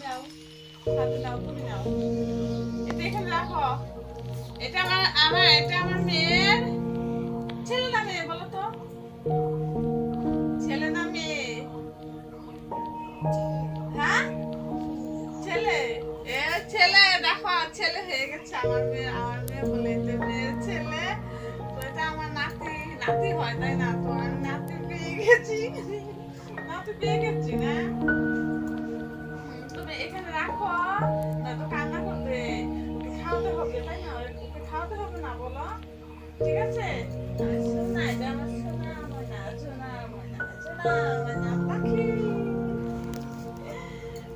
নাও, হাতে নাও, তুমি নাও। এটা এখানে রাখো। এটা আমার মেয়ের ছেলে না মেয়ে বলো তো? ছেলে না মেয়ে? হ্যাঁ, ছেলে। এ ছেলে, দেখো ছেলে হয়ে গেছে আমার মেয়ে বলে এটা মেয়ের ছেলে। তো এটা আমার নাতি হয় তাই না? তো আমি নাতি পেয়ে গেছি, না? তুমি এখানে রাখো, না তো কান্না করবে। ওকে খাওয়াতে হবে তাই না? ওকে খাওয়াতে হবে না বলো? ঠিক আছে? সোনা, এটা আমার সোনা ময়না, সোনা ময়না, সোনা ময়না পাখি,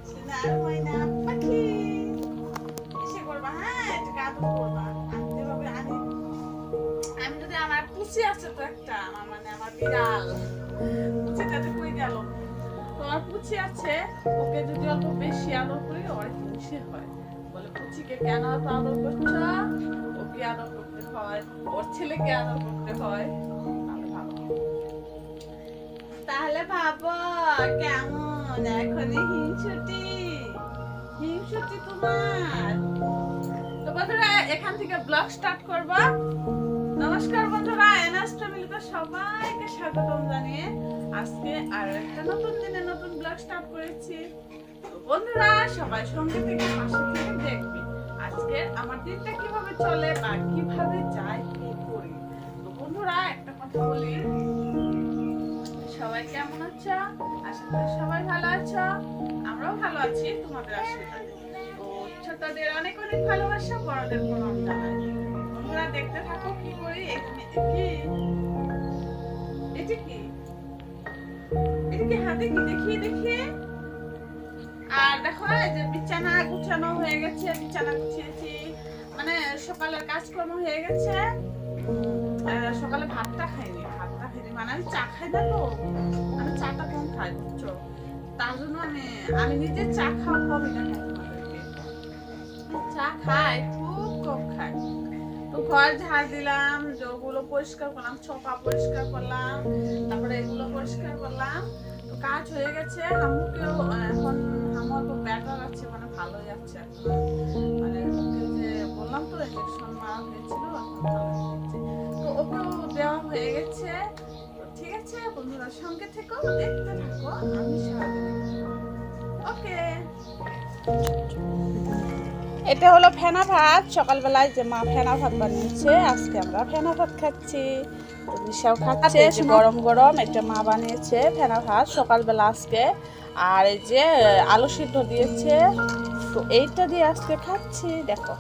সোনার ময়না পাখি। এসে করবা, হ্যাঁ, এটাকে আদর করবা। আমি যেভাবে আমি যদি আমার পুষি আছে তো একটা, আমার বিড়াল পুচিটাতে কই গেল? তোমার পুচি আছে, ওকে যদি অল্প বেশি আদর করি অনেক খুশি হয়। বলে পুচিকে কেন এত আদর করছো? ওকে আদর করতে হয়, ওর ছেলেকে আদর করতে হয়। তাহলে ভাবো কেমন এখন হিংসুটি তোমার। তো বন্ধুরা এখান থেকে ব্লগ স্টার্ট করবা। নমস্কার বন্ধুরা, এনএস ফ্যামিলিতে সবাইকে স্বাগতম জানিয়ে আজকে আর একটা নতুন দিনে নতুন ব্লগ স্টার্ট করেছি। তো বন্ধুরা সবাই সঙ্গে থেকে পাশে থেকে দেখবে আজকে আমার দিনটা কিভাবে চলে বা কিভাবে যায়, কি করি। তো বন্ধুরা একটা কথা বলি, সবাই কেমন আছো? আশা করি সবাই ভালো আছো। আমরাও ভালো আছি তোমাদের আশীর্বাদে। তো ছোটদের অনেক অনেক ভালোবাসা, বড়দের প্রণাম জানাই। বন্ধুরা দেখতে থাকো কি করি। এটা কি হাতে কি দেখি। আর দেখো এই যে বিছানা গুছানো হয়ে গেছে, বিছানা গুছিয়েছি, মানে সকালের কাজকর্ম হয়ে গেছে। সকালে ভাতটা খাইনি, মানে আমি চা খাই না, তো আমি চাটা কম খাই বুঝছো। তার জন্য আমি নিজে চা খাওয়া কমই না খাই, তোমাদেরকে চা খাই খুব কম খাই। তো ঘর ঝাড় দিলাম, ওগুলো পরিষ্কার করলাম, সোফা পরিষ্কার করলাম, তারপরে এগুলো পরিষ্কার করলাম। তো কাজ হয়ে গেছে। হামুকেও এখন হামুর তো ব্যাটার আছে, মানে ভালো যাচ্ছে এখন, মানে ওকে যে বললাম তো ইঞ্জেকশন মারা হয়েছিল, এখন ভালো হয়েছে। তো ওকেও দেওয়া হয়ে গেছে। তো ঠিক আছে বন্ধুরা সঙ্গে থেকো, দেখতে থাকো আমি সারাদিন। ওকে, এটা হলো ফেনা ভাত। সকালবেলায় যে মা ফেনা ভাত বানিয়েছে, আজকে আমরা ফেনা ভাত খাচ্ছি। নিশাও খাচ্ছে গরম গরম। এটা মা বানিয়েছে ফেনা ভাত সকালবেলা আজকে। আর এই যে আলু সিদ্ধ দিয়েছে, তো এইটা দিয়ে আজকে খাচ্ছি। দেখো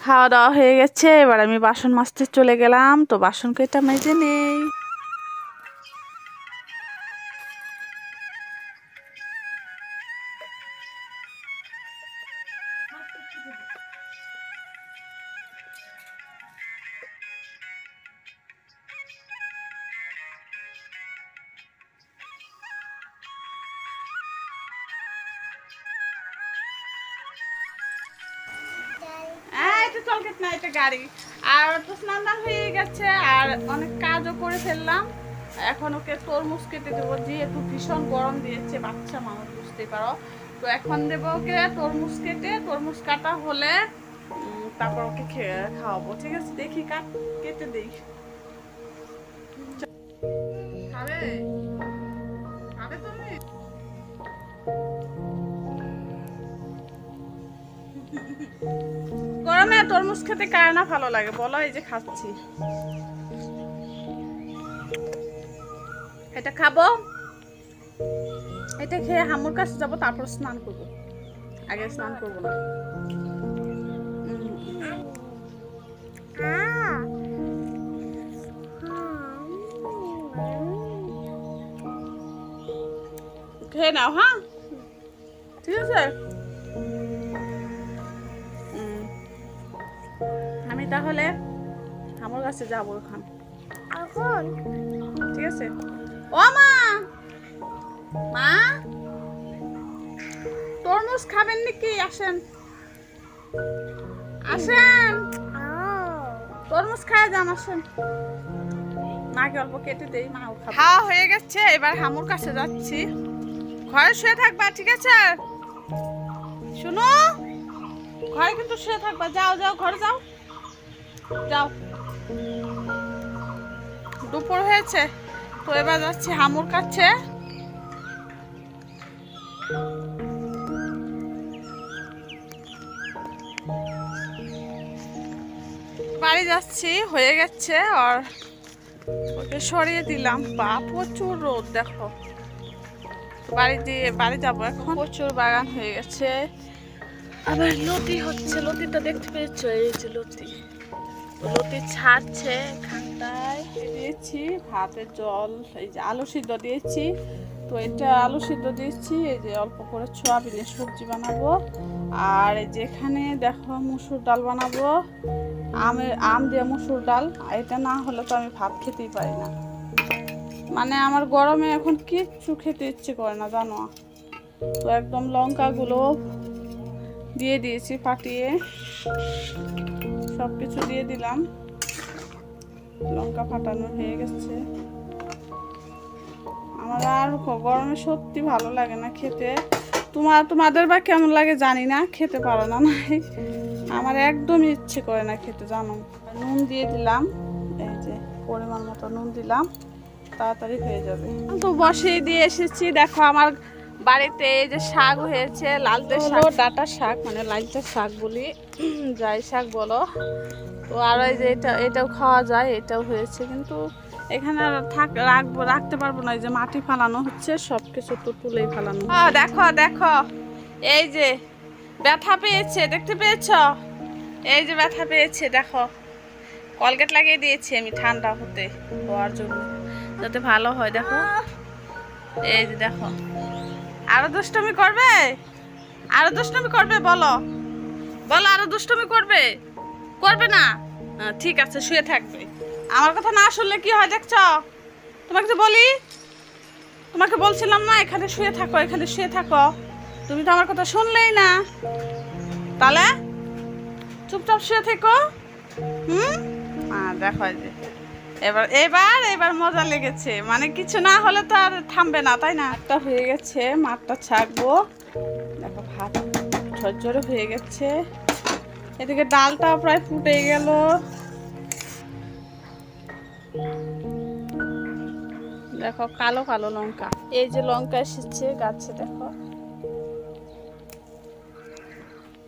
খাওয়া দাওয়া হয়ে গেছে, এবার আমি বাসন মাজতে চলে গেলাম। তো বাসন কেটে মেজে নেই। না এটা গাড়ি। আর তো স্নান দান হয়ে গেছে, আর অনেক কাজও করে ফেললাম। এখন ওকে তরমুজ কেটে দেবো, যেহেতু ভীষণ গরম দিয়েছে, বাচ্চা মানুষ বুঝতেই পারো। তো এখন দেবো ওকে তরমুজ কেটে, তরমুজ কাটা হলে তারপর ওকে খাওয়াবো। ঠিক আছে, দেখি কেটে দিই। খাবে খাবে তুমি? গরমে তরমুজ খেতে কার না ভালো লাগে বলো? এই যে খাচ্ছি, এটা খাবো। এটা খেয়ে হামুর কাছে যাবো, তারপর স্নান করবো। আগে স্নান করবো না। খেয়ে নাও, হ্যাঁ ঠিক আছে। আমি তাহলে আমার কাছে যাবো এখন। ঠিক আছে। ও মা, মা তরমুজ খাবেন নাকি? আসেন আসেন, তরমুজ খায় যান, আসেন। মাকে অল্প কেটে দেই, মাও খাবে। খাওয়া হয়ে গেছে, এবার হামুর কাছে যাচ্ছি। ঘরে শুয়ে থাকবা, ঠিক আছে? শুনো, ঘরে কিন্তু শুয়ে থাকবা। যাও যাও, ঘরে যাও যাও। দুপুর হয়েছে তো এবার যাচ্ছি হামুর কাছে। বাড়ি যাচ্ছি, হয়ে গেছে। আর ওকে সরিয়ে দিলাম। বা প্রচুর রোদ, দেখো। বাড়ি যাবো এখন। প্রচুর বাগান হয়ে গেছে। আবার লতি হচ্ছে, লতিটা দেখতে পেয়েছ? এই যে লতি, লতি ছাড়ছে এখানটায়। দিয়েছি ভাতের জল, এই যে আলু সিদ্ধ দিয়েছি। তো এটা আলু সিদ্ধ দিয়েছি, এই যে অল্প করে সয়াবিনের সবজি বানাবো। আর এই যে এখানে দেখো মুসুর ডাল বানাবো, আম দিয়ে মুসুর ডাল। এটা না হলে তো আমি ভাত খেতেই পারি না। মানে আমার গরমে এখন কিচ্ছু খেতে ইচ্ছে করে না, জানো। তো একদম লঙ্কাগুলো দিয়ে দিয়েছি ফাটিয়ে, সব কিছু দিয়ে দিলাম। লঙ্কা ফাটানো হয়ে গেছে। আমার আর গরমে সত্যি ভালো লাগে না খেতে। তোমাদের বা কেমন লাগে জানি না, খেতে পারো না। আমার একদমই ইচ্ছে করে না খেতে, জানো। নুন দিয়ে দিলাম, এই যে পরিমাণ মতো নুন দিলাম, তাড়াতাড়ি হয়ে যাবে। তো বসিয়ে দিয়ে এসেছি। দেখো আমার বাড়িতে এই যে শাক হয়েছে, লালতে শাক, ডাঁটা শাক, মানে লালতে শাক বলি, যাই শাক বলো। তো আর এই যে এটাও খাওয়া যায়, এটাও হয়েছে। কিন্তু এখানে আর রাখতে পারবো না, এই যে মাটি ফালানো হচ্ছে, সব কিছু তো তুলেই ফালানো। দেখো দেখো, এই যে ব্যথা পেয়েছে, দেখতে পেয়েছ? এই যে ব্যথা পেয়েছে, দেখো। কলগেট লাগিয়ে দিয়েছি আমি ঠান্ডা হতে হওয়ার জন্য, যাতে ভালো হয়। দেখো, এই যে দেখো। আরো দুষ্টুমি করবে? আরো দুষ্টুমি করবে? বলো বলো, আরো দুষ্টুমি করবে? করবে না? ঠিক আছে, শুয়ে থাকবে। আমার কথা না শুনলে কি হয় দেখছ? তোমাকে তো বলি, তোমাকে বলছিলাম না এখানে শুয়ে থাকো, এখানে শুয়ে থাকো। তুমি তো আমার কথা শুনলেই না। তাহলে চুপচাপ শুয়ে থেকো। দেখো, যে এবার মজা লেগেছে। মানে কিছু না হলে তো আর থামবে না, তাই না? একটা হয়ে গেছে, মাঠটা ছাকবো। দেখো ভাত ঝরঝরে হয়ে গেছে। এদিকে ডালটা প্রায় ফুটে গেল। দেখো কালো কালো লঙ্কা, এই যে লঙ্কা এসেছে গাছে, দেখো।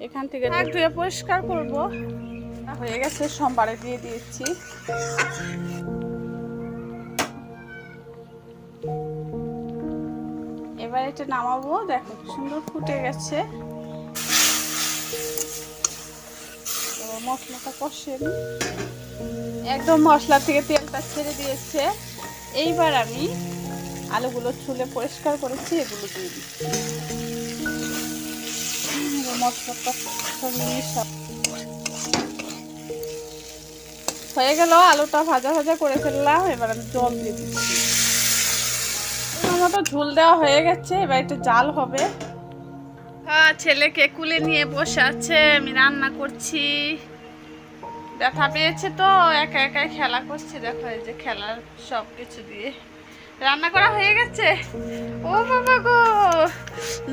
এখান থেকে ধুয়ে পরিষ্কার করব। হয়ে গেছে, সোমবারে দিয়ে দিয়েছি। এবার এটা নামাবো। দেখো সুন্দর ফুটে গেছে। মশলাটা কষে একদম, মশলা থেকে তেলটা ছেড়ে দিয়েছে। এইবার আমি আলুগুলো ছুলে পরিষ্কার করেছি, এগুলো দিয়ে দিচ্ছি। মশলাটা হয়ে গেল, আলুটা ভাজা ভাজা করে ফেললাম। এবার আমি জল দিয়ে দিচ্ছি। মতো ঝোল দেওয়া হয়ে গেছে, এবার একটু জাল হবে। ছেলেকে কুলে নিয়ে বসে আছে, আমি রান্না করছি। ব্যথা পেয়েছে তো একা একাই খেলা করছে। দেখো এই যে খেলার সব কিছু দিয়ে রান্না করা হয়ে গেছে। ও বাবা গো,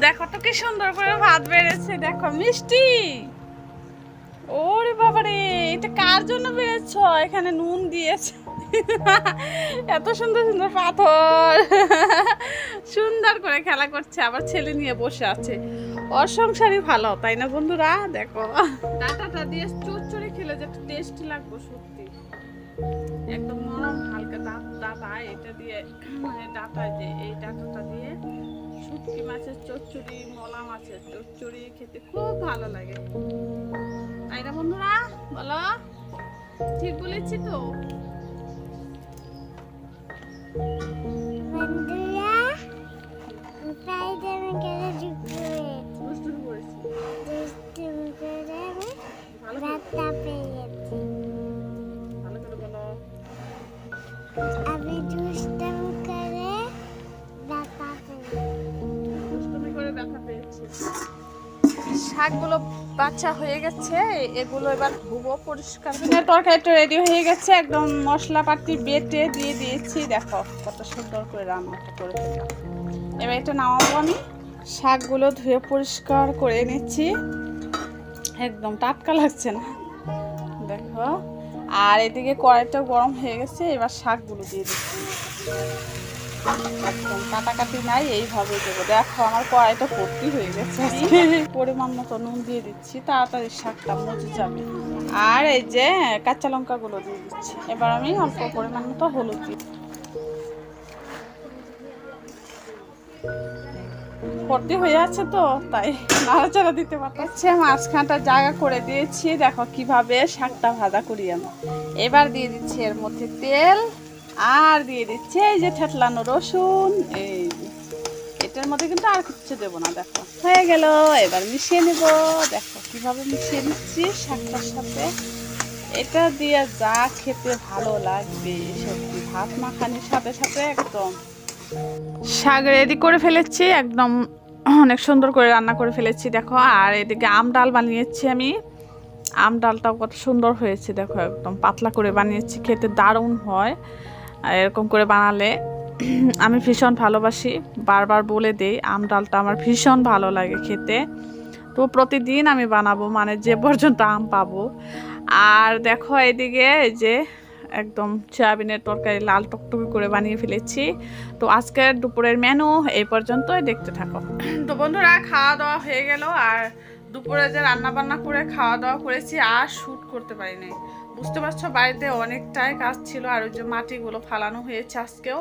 দেখো তো কি সুন্দর করে ভাত বেড়েছে। দেখো মিষ্টি। ওরে বাবা রে, এটা কার জন্য বেড়েছ? এখানে নুন দিয়েছে। এত সুন্দর সুন্দর পাথর। সুন্দর করে খেলা করছে, আবার ছেলে নিয়ে বসে আছে। ওর সংসারই ভালো, তাই না বন্ধুরা? দেখো ডাঁটাটা দিয়ে চচ্চড়ি খেলে যে টেস্টি লাগবে সত্যি, একদম নরম হালকা ডাঁটা। এটা দিয়ে মানে ডাঁটা, যে এই ডাঁটাটা দিয়ে শুটকি মাছের চচ্চড়ি, মলা মাছের চচ্চড়ি খেতে খুব ভালো লাগে, তাই না বন্ধুরা? বলো, ঠিক বলেছি তো? শাকগুলো বাছা হয়ে গেছে, এগুলো এবার ধুবো পরিষ্কার করে। তরকারিটা রেডি হয়ে গেছে, একদম মশলাপাতি বেটে দিয়ে দিয়েছি। দেখো কত সুন্দর করে রান্নাটা করে ফেললাম। এবার এটা নামাবো আমি। শাকগুলো ধুয়ে পরিষ্কার করে নিচ্ছি, একদম টাটকা লাগছে না দেখো। আর এদিকে কড়াইটাও গরম হয়ে গেছে, এবার শাকগুলো দিয়ে দিচ্ছি, একদম কাটাকাটি নাই, এইভাবে দেবো। দেখো আমার কড়াইটা ভর্তি হয়ে গেছে। পরিমাণ মতো নুন দিয়ে দিচ্ছি, তাড়াতাড়ি শাকটা মজে যাবে। আর এই যে কাঁচা লঙ্কাগুলো দিয়ে দিচ্ছি। এবার আমি অল্প পরিমাণ মতো হলুদ দিই, ভর্তি হয়ে আছে তো তাই নাড়াচাড়া দিতে পারছে। মাঝখানটা জায়গা করে দিয়েছি, দেখো কিভাবে শাকটা ভাজা করি আমি। এবার দিয়ে দিচ্ছি এর মধ্যে তেল, আর দিয়ে দিচ্ছি এই যে থেতলানো রসুন। এই এটার মধ্যে কিন্তু আর কিছু দেবো না, দেখো হয়ে গেল। এবার মিশিয়ে নেব, দেখো কিভাবে মিশিয়ে নিচ্ছি শাকটার সাথে। এটা দিয়ে যা খেতে ভালো লাগবে সত্যি, ভাত মাখানির সাথে সাথে একদম। শাক রেডি করে ফেলেছি, একদম অনেক সুন্দর করে রান্না করে ফেলেছি দেখো। আর এদিকে আম ডাল বানিয়েছি আমি, আম ডালটাও কত সুন্দর হয়েছে দেখো, একদম পাতলা করে বানিয়েছি, খেতে দারুণ হয়। আর এরকম করে বানালে আমি ভীষণ ভালোবাসি, বারবার বলে দিই আম ডালটা আমার ভীষণ ভালো লাগে খেতে। তো প্রতিদিন আমি বানাবো, মানে যে পর্যন্ত আম পাবো। আর দেখো এদিকে এই যে একদম সয়াবিনের তরকারি লাল টকটকে করে বানিয়ে ফেলেছি। তো আজকের দুপুরের মেনু এই পর্যন্তই, দেখতে থাকো। তো বন্ধুরা খাওয়া দাওয়া হয়ে গেল, আর দুপুরে যে রান্না বান্না করে খাওয়া দাওয়া করেছি আর শ্যুট করতে পারিনি, বুঝতে পারছো বাড়িতে অনেকটাই কাজ ছিল। আর ওই যে মাটিগুলো ফালানো হয়েছে আজকেও,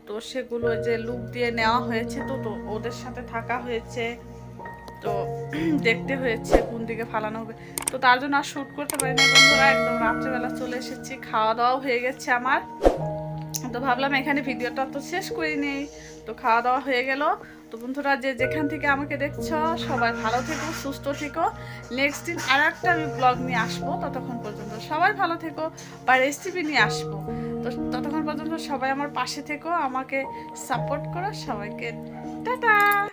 তো সেগুলো যে লুক দিয়ে নেওয়া হয়েছে, তো ওদের সাথে থাকা হয়েছে, তো দেখতে হয়েছে কোন দিকে ফালানো হবে, তো তার জন্য আর শ্যুট করতে পারি না বন্ধুরা। একদম রাত্রেবেলা চলে এসেছি, খাওয়া দাওয়াও হয়ে গেছে আমার, তো ভাবলাম এখানে ভিডিওটা তো শেষ করে নেই। তো খাওয়া দাওয়া হয়ে গেল। তো বন্ধুরা যে যেখান থেকে আমাকে দেখছো সবাই ভালো থেকো, সুস্থ থেকো। নেক্সট দিন আর একটা আমি ব্লগ নিয়ে আসবো, ততক্ষণ পর্যন্ত সবাই ভালো থেকো, বা রেসিপি নিয়ে আসবো। তো ততক্ষণ পর্যন্ত সবাই আমার পাশে থেকো, আমাকে সাপোর্ট করো। সবাইকে টাটা।